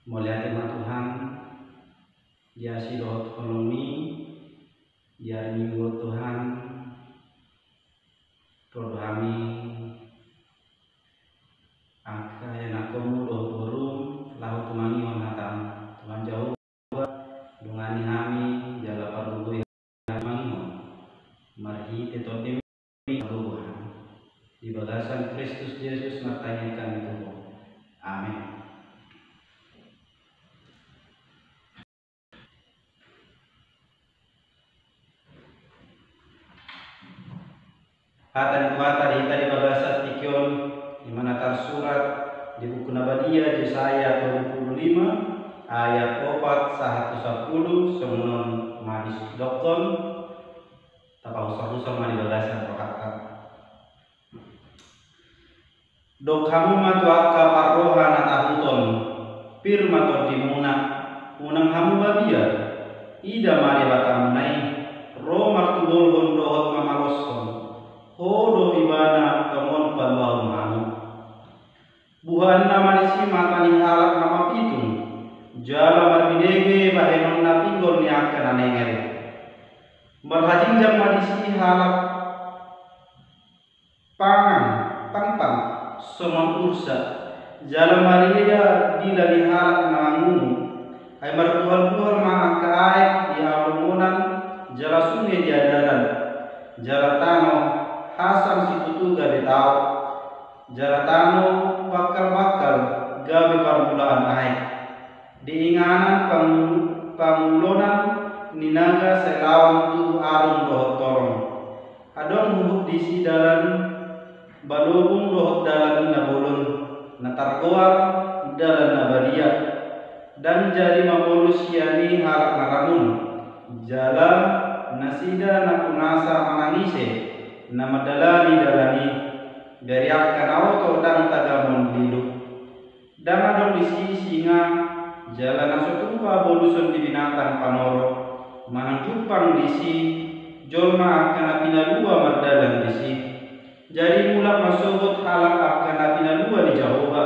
Mulia tema Tuhan, dia siroh koloni, dia minggu Tuhan, roh kami, angka yang aku mudah burung, lahu tumani wanatan, Tuhan jauh, dungani kami, jala parubu yang mangun, marhi tetodemi Tuhan, di bagasan Kristus Yesus martanyakan itu, amin. Hatan kuata di bahasa Tikion di mana tersurat di buku Nabadia Yesaya 25 ayat 4 110 semenon manis dokon tapau usah mani bagasan rohaka dok kamu matu akka parroha natahuton pirmato dimuna unang hamu babia ida mari batamunai ro martugol hondohot mamaloson hodo ibana kamon pambau mamu buhan nama disi matani halak nama pitung jala marbidege bahenon na pinggol ni akan anengel marhajing jam madisi halak pangan pangpang somang ursa jala maria dilani halak nangu ay marbuhal-buhal maangkaay di alumunan jala sungai diadaran jala tano Hasan si tutu gabe tau jaratano bakal gabe parmulaan aik diinganan pamulonan ninaga selawan tu arung dohot torong adon hubuk disi dalan balubung dohot dalan nabulun natargoar dalan nabadia dan jadi mamulus yani halak naramun jala nasida nakunasa manangise nama dalani dari akan auto dan tagamon hidup dan adong disi singa jalan asutumpa boluson di binatang panoro manang cupang disi jolma akan pinalua mardalan disi jadi mula masubut halak akan pinalua di Jawa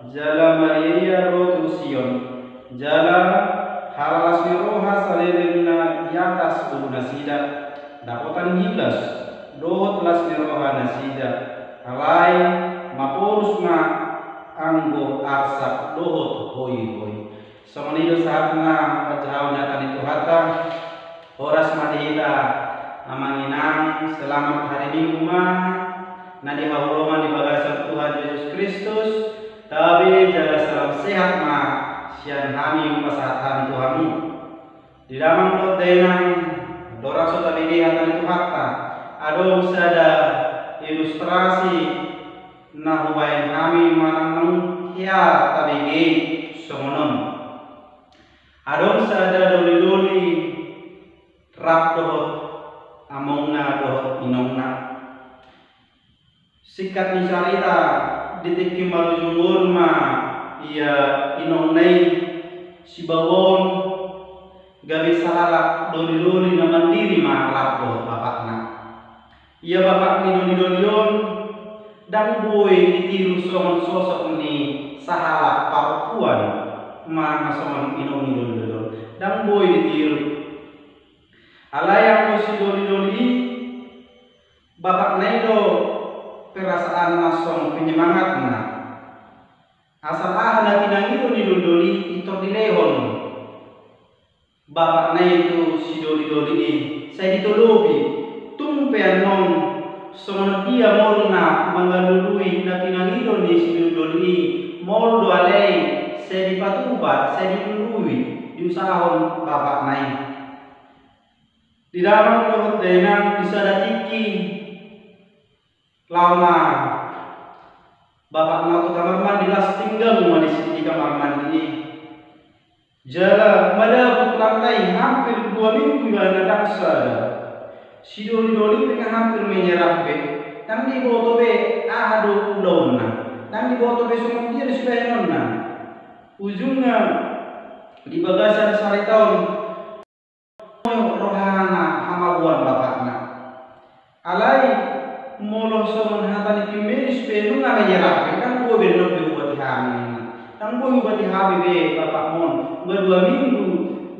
jala Maria rotu Sion jala halas roha salelena di atas bulu nasida dapotan gilas dohot las neroha nasida alai mapurus ma anggo arsak dohot hoi somanido saatna pajau nyatan itu hata horas madihita amanginang selamat hari Minggu ma nadi hauloman di bagasan Tuhan Yesus Kristus tapi jaga salam sehat ma sian kami pasatan Tuhanmu di dalam dot denang doraso tabidi hatan itu hata adong sada ilustrasi nahubain kami manang ya tabigi somonon adong sada doli rap dohot amongna dohot inongna sikat ni carita ditiki marujungun ma ia inongnai sibawon gabi sahalak doli na mandiri ma rap dohot bapakna ia bapak nidon dan boy ditiru somon sosok ni sahalak papuan mana somon nidon dan boy ditiru alayang ko si doli bapak naido perasaan nasong penyemangat na asal na tinang nidon ito dilehon bapak naido si doli saya ditolobi tumpean non sono dia morna mangalului na pinangido ni sinudoli moldo alei se di patuba se di lui diusahon bapak nai di dalam dohot denang bisa datiki lama bapak nau kamar mandi las tinggal di sini kamar mandi jala madabut lantai hampir 2 minggu gana daksa si doli tengah hampir menyerah be nang di boto be ado ulona nang di boto be semua dia sudah nonna ujungnya di bagasan sari tahun rohana hamabuan bapakna alai molo somon hatani timeris pe nunga menyerah be kan go be no be buat kami nang Anggo hubati HBB bapak mon, 2 minggu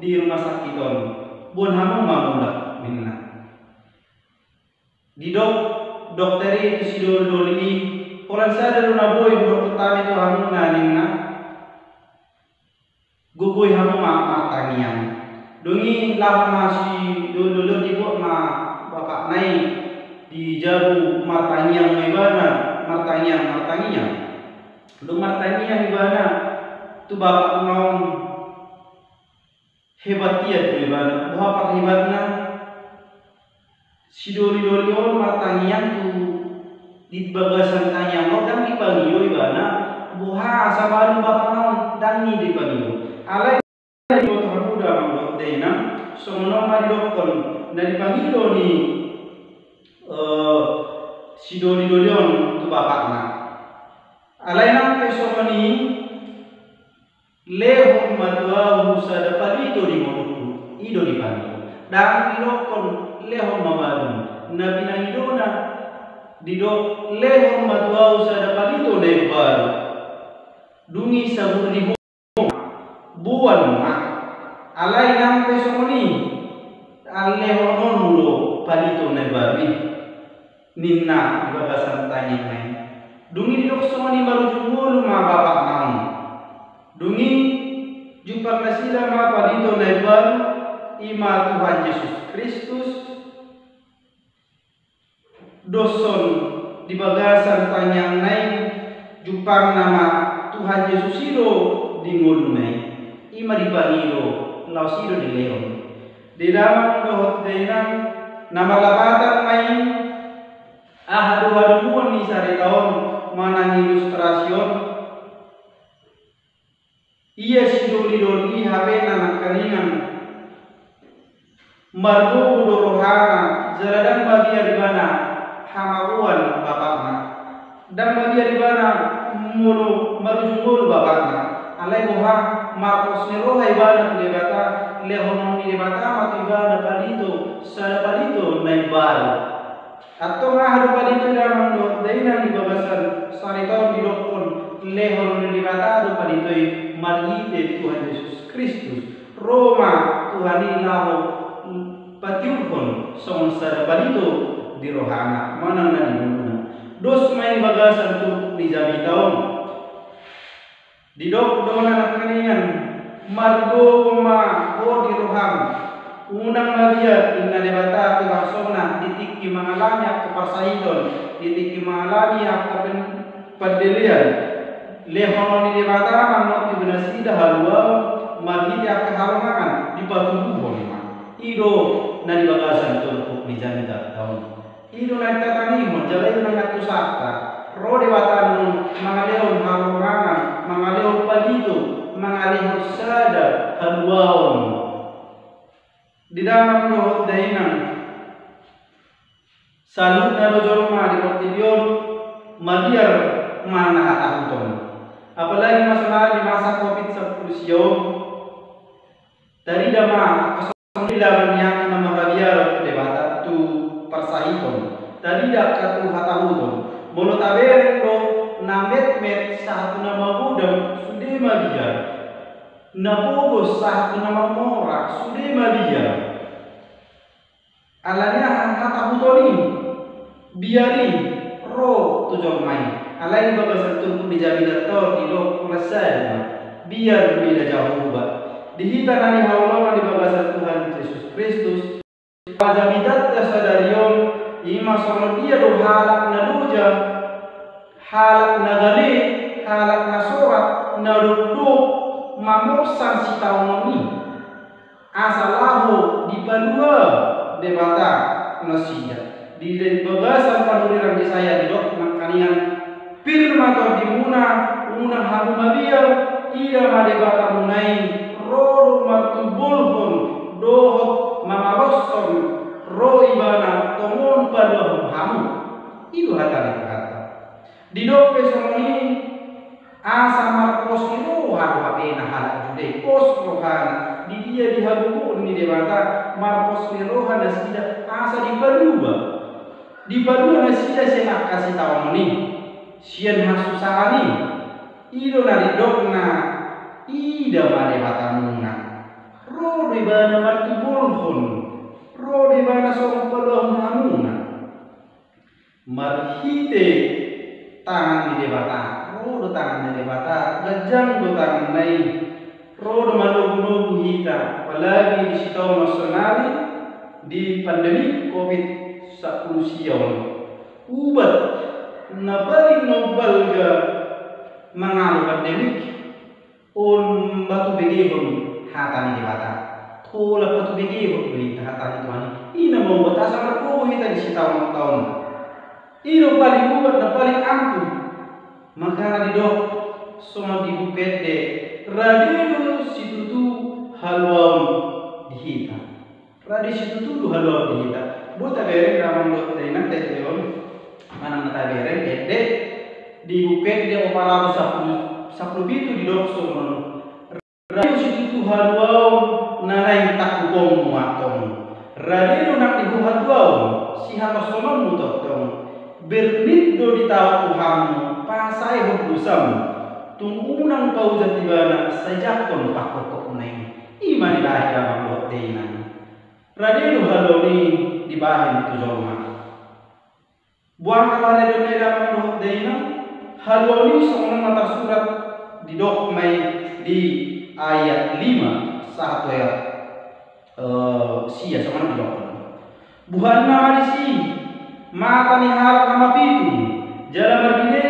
di rumah sakit on. Bon hamu mamula minna. Di dokteri itu si doli orang sadar na boy dok petani itu hamu naningna. Gugoy hamu matangian. Dongi lama si dolo di bok ma bapak nai di jabu martangian ibana, martangian. Lu martangian ibana tu bapak naon hebat dia tu ibana. Bapak hebatna si doli on martangian tu di bagasan tanya mau dan dipanggil ibana buha sama bapak naon dan ni dipanggil. Alai dokter muda mang dena sono mari dokter dari panggil ni si doli on tu bapakna. Alai nang pesomani leho madwa musa dapalito di mulut ido dipanggil dan dokter leho mamaru nabi nang idona didok leho madwa musa dapalito lebar dungi sabur di buan ma alai nang pesomani leho nonulo palito lebar ninna bagasan tanya main dungi didok somani baru jumul ma bapak naon dungi jumpa kasila ma palito lebar ima Tuhan Yesus Kristus doson di bagasan tanya naik jumpa nama Tuhan Yesus ilo di ngulu naik ima dipanggilo laus ilo di leon di dalam dohot denang nama labatan main hadu-haduan ni sari tahun mana ilustrasion iya si doli habe nanak kaningan margo dorohana jaradang bagia di mana hamaruan bapakna dan bagia di mana mulu marujungul bapakna alai boha marcos nero ibana lebata lehonon lebata mati ibana palito sada palito naibal atau ngahadu palito dalam do daina di babasan sarito di dokon lehonon lebata do palito marite Tuhan Yesus Kristus Roma Tuhan ilahu patiupon son sada palito di rohana mana na di muna dos main bagasan tu di jami tahun di dok dona kaningan margo ma ho di roham unang maria inna debata ku basona ditiki mangalami ak parsahidon ditiki mangalami ak padelian lehono di debata manot di benasida halwa marhiti ak halangan di patubuhon ido na di bagasan tu di jami tahun ido na tatani mo jalay na ngatusata ro dewatan mangaleon halangan mangaleon palito mangaleon sada halwaon di dalam roh dainan salut na rojolma di portidion madiar mana hatahuton apalagi masalah di masa COVID-19 dari dama kesembilan yang nama radiar debata tu persahiton tadi dak katu hatahuton molo taberen do namet satu nama budam sudah madiar nabogos satu nama morak sudah madia alanya hata hutoni biari ro tujuh main alai bagas tertutup di jaminan tol di dok selesai biar beda jauh ba dihita nani haulama di bagas Tuhan Yesus Kristus pajamidat sadarion ima sono dia do halak naduja halak nagali halak nasorat naruduk mamosan si taunoni asalahu di palua debata nasiya di bagasan panuliran di saya di dok makanian firma to di muna haru mabiya iya madebata munai ro martubulhun dohot mamarosson ro ibana tomon padahum hamu itu hatari kata di dok pesoni asa marcos itu haru apena halak jude pos rohana di dia dihabukun ni debata marcos ni rohana sida asa di padua na sida sena kasih tahu ni sian hasusani Ido nari dokna ida mare batamuna. Ro di bana marti bolhon. Ro di bana sorong pedoh namuna. Marhite tangan di debata. Ro do tangan di debata. Gajang do tangan nai. Ro do manogu-nogu hita. Apalagi di sitau nasional di pandemi COVID-19 siawan. Ubat na paling nobel ga mangalo pandemik on batu begehon hatani di bata tola batu begehon berita hatani tuani ina mau batasan berkobo kita di setahun-tahun ino paling ubat na paling ampuh makana di dok soma di bupede radio situtu haluan di hita radio situtu haluan di hita buta bereng ramang dok tenan tejon manang nata bereng ede di bukit dia opala saplu bitu di dokso non radio situ Tuhan wow nanai tak kupong muatong radio nak di Tuhan wow si hatosonon mutotong bernit do di tahu Tuhan pasai hobusam tungunang kau jatibana sajakon pakokok nai iman ilahi abang buat deinan radio haloni di bahan tu jolma buang kalare do nedam buat deinan haloni seorang mata surat di dokmai di ayat 5 satu ayat sia seorang di dokmai buhan nama di si mata ni harap nama pitu jalan berbine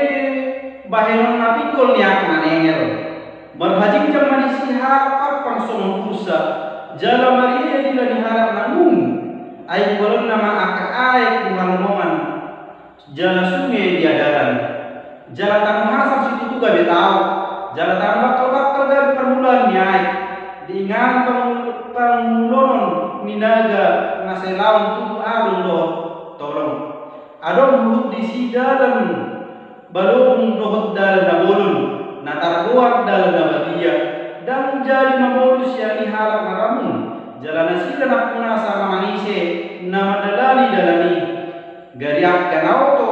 bahenon napikol niak nanengel berhajing jam di si harap apang somong kusa jalan berbine di lani harap namun ayat bolon nama akak ayat di halaman jalan sungai di adaran jalan tanah hasam situ juga betau jalan tanah bakal dan permulaan nyai dengan pengulonon minaga naselawan tubuh alun doh tolong adong mulut di si dalam balong dohot dalam nabolun natar goak dalam nabadia dan jadi mabolus yang diharap maramun jalan nasi dan akuna sama manise nama dalani gariak dan auto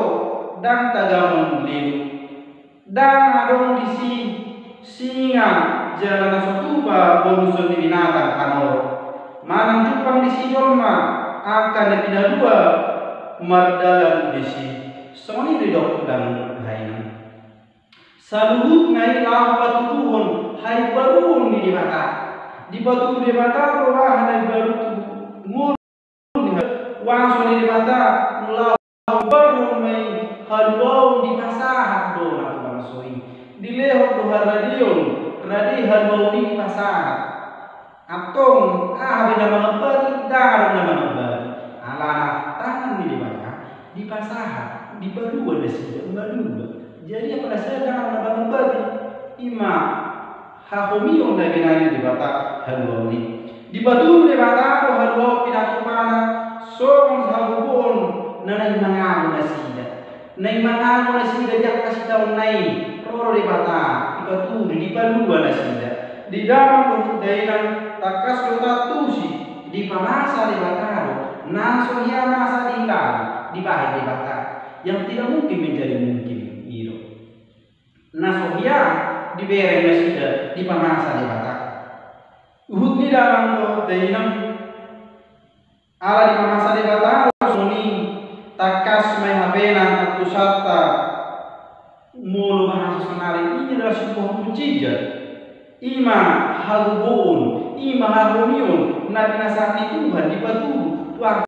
dan tagamon lilu dan adong di si singa jalan sotuba bonuson di binatang kanor manang jupang di si jolma akan dipindah dua mardalan di si soni ridok dan hainan saluhut ngai lau batu tuhon hai baruon di batu di mata roah hai baru ngul wang di mata lau baru mai halwau di pasahat do na bang soi dilehok do radio halwau di pasahat atong bina mangabali dar na mangabali alana tangan di mana di pasahat di baru ada sih baru jadi apa saya tangan na mangabali ima hakomion na binaya di bata halwau di batu di bata halwau pinatumana so halwau nanay mangano na sida nay mangano na sida jak kasih tahu nay roro di bata ipaturi di paluan na sida di dalam dainan takas kota tusi di pamasa di bataro naso hiya masa di ilan di bahay di bata yang tidak mungkin menjadi mungkin iro naso hiya di bereng na sida di pamasa di bata uhud ni dalam dainan ala di pamasa di bata takas may habenan at kusata mulu bahasa senari ini adalah sebuah mujizat ima halubuun ima halumiun nabi nasakti Tuhan di batu tuak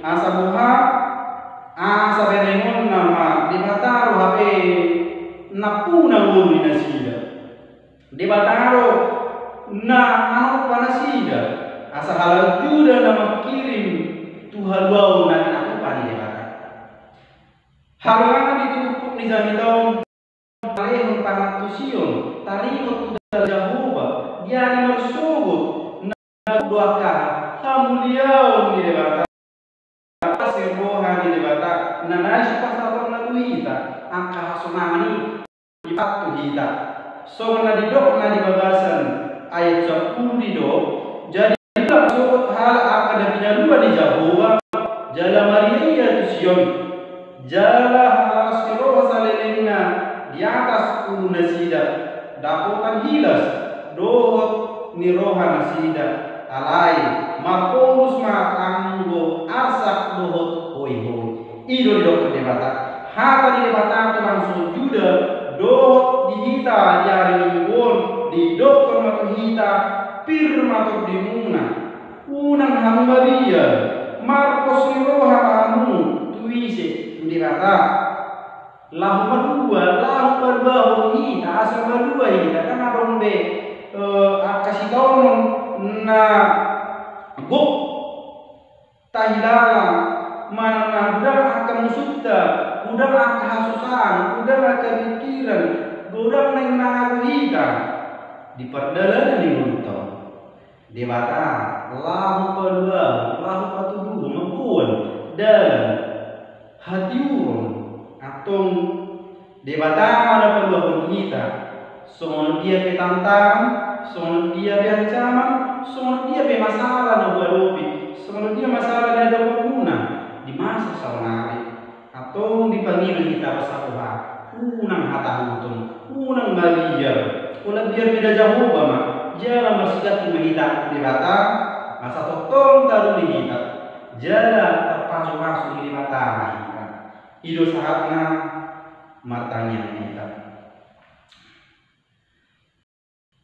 asa buha asa berengon nama di bataro habe napuna mulu nasida di bataro na ano panasida asa halal juda nama kirim Tuhan bau nabi pani debata halangan ditutup ni zamitau talehon panatusion tarihot tudal Jehovah dia di mersugut na doaka hamuliaon di debata seroha di debata na nasi pasapor na duita angka sonangani ipatu hita so na didok na dibabasan ayat 10 didok jadi sugut hal akan dapinalua di Jehovah jala Maria tu Sion jala halas kiroh salelena di atas tuna sida dapotan hilas dohot ni rohana sida alai mapolus ma anggo asak dohot hoi ido dok debata hata di debata langsung juda dohot dihita jari won di dokter matu hita pir matu dimuna unang hamba dia Marcos ni roha kamu tuise debata lahu madua lahu perbahu hita asal madua hita kan arombe kasih tahu na gok tahilala mana udang akan musutta udang akan hasusan udang akan pikiran udang nang nangahita di perdalan di mulut debata lahu perba lahu patuduh membuat dalam hati urun atau debata mana perlu kita soal dia petantang soal dia be ancaman soal dia be masalah na buarobi soal dia masalah na ada guna di masa saunari atau dipanggil kita bersatuha unang hata hutung unang baliar ulah biar beda jauh mah jalan bersikat menghita debata masa totong taruh di kita jalan terpasu-pasu di mata ido saatna martanya kita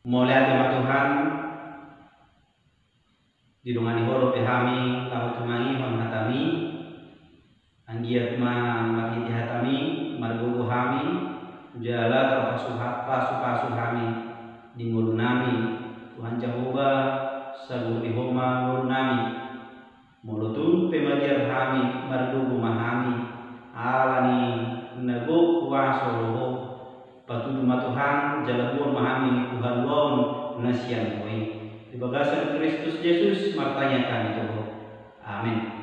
mulai tema Tuhan didongani horo pehami lahu tumangi menghatami anggiat ma marhiti hatami margogo hami jala terpasu hami di nami Tuhan Jehovah sagur di homa nami mulutun pemajar hami margogo mahami alani nago kuasa roho patudu Tuhan jalabuan mahami Tuhan won nasian koi di bagasan Kristus Yesus martanyakan itu. Amin.